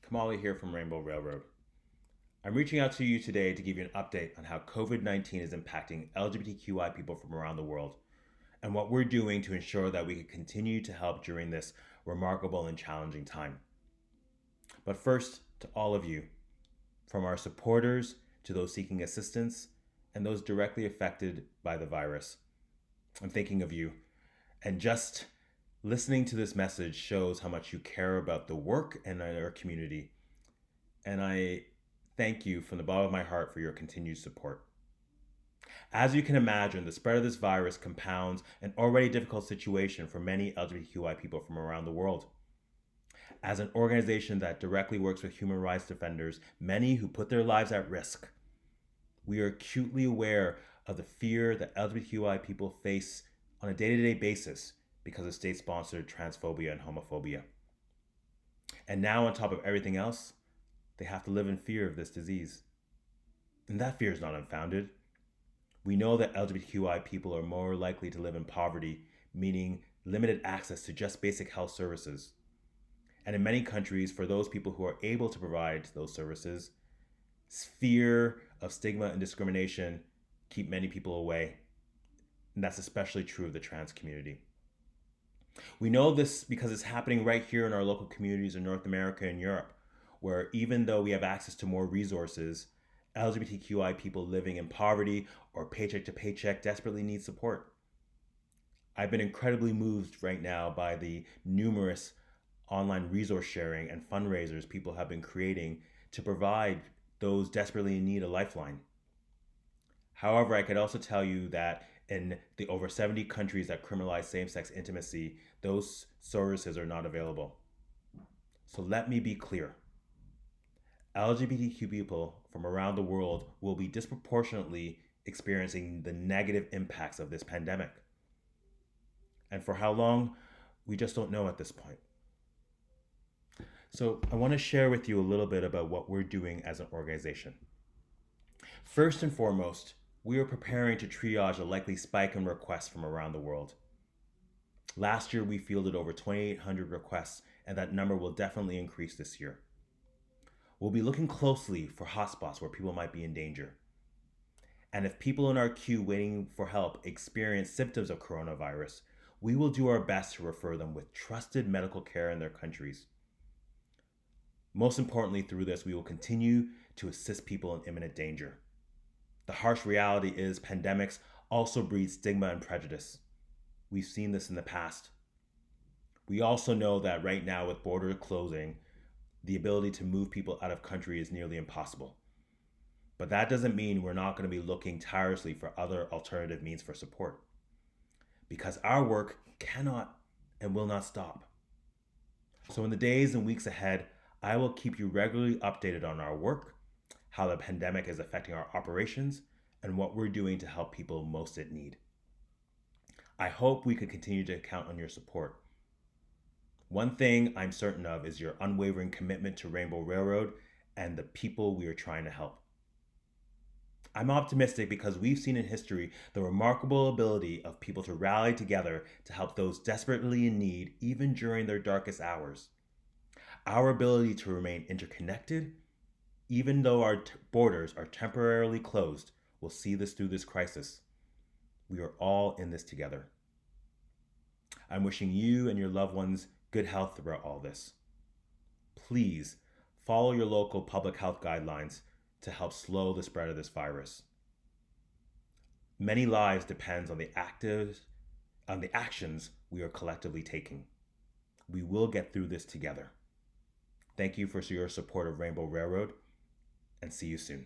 Kimahli here from Rainbow Railroad. I'm reaching out to you today to give you an update on how COVID-19 is impacting LGBTQI people from around the world and what we're doing to ensure that we can continue to help during this remarkable and challenging time. But first, to all of you, from our supporters to those seeking assistance and those directly affected by the virus, I'm thinking of you. And just listening to this message shows how much you care about the work and our community. And I thank you from the bottom of my heart for your continued support. As you can imagine, the spread of this virus compounds an already difficult situation for many LGBTQI people from around the world. As an organization that directly works with human rights defenders, many who put their lives at risk, we are acutely aware of the fear that LGBTQI people face on a day-to-day basis because of state-sponsored transphobia and homophobia. And now, on top of everything else, they have to live in fear of this disease. And that fear is not unfounded. We know that LGBTQI people are more likely to live in poverty, meaning limited access to just basic health services. And in many countries, for those people who are able to provide those services, fear of stigma and discrimination keep many people away. And that's especially true of the trans community. We know this because it's happening right here in our local communities in North America and Europe, where even though we have access to more resources, LGBTQI people living in poverty or paycheck to paycheck desperately need support. I've been incredibly moved right now by the numerous online resource sharing and fundraisers people have been creating to provide those desperately in need a lifeline. However, I could also tell you that in the over 70 countries that criminalize same-sex intimacy, those services are not available. So let me be clear. LGBTQ people from around the world will be disproportionately experiencing the negative impacts of this pandemic. And for how long, we just don't know at this point. So I want to share with you a little bit about what we're doing as an organization. First and foremost, we are preparing to triage a likely spike in requests from around the world. Last year, we fielded over 2,800 requests, and that number will definitely increase this year. We'll be looking closely for hotspots where people might be in danger. And if people in our queue waiting for help experience symptoms of coronavirus, we will do our best to refer them with trusted medical care in their countries. Most importantly, through this, we will continue to assist people in imminent danger. The harsh reality is pandemics also breed stigma and prejudice. We've seen this in the past. We also know that right now with border closing, the ability to move people out of country is nearly impossible. But that doesn't mean we're not going to be looking tirelessly for other alternative means for support. Because our work cannot and will not stop. So in the days and weeks ahead, I will keep you regularly updated on our work, how the pandemic is affecting our operations, and what we're doing to help people most in need. I hope we could continue to count on your support. One thing I'm certain of is your unwavering commitment to Rainbow Railroad and the people we are trying to help. I'm optimistic because we've seen in history the remarkable ability of people to rally together to help those desperately in need, even during their darkest hours. Our ability to remain interconnected, even though our borders are temporarily closed, will see this through this crisis. We are all in this together. I'm wishing you and your loved ones good health throughout all this. Please follow your local public health guidelines to help slow the spread of this virus. Many lives depend on the actions we are collectively taking. We will get through this together. Thank you for your support of Rainbow Railroad, and see you soon.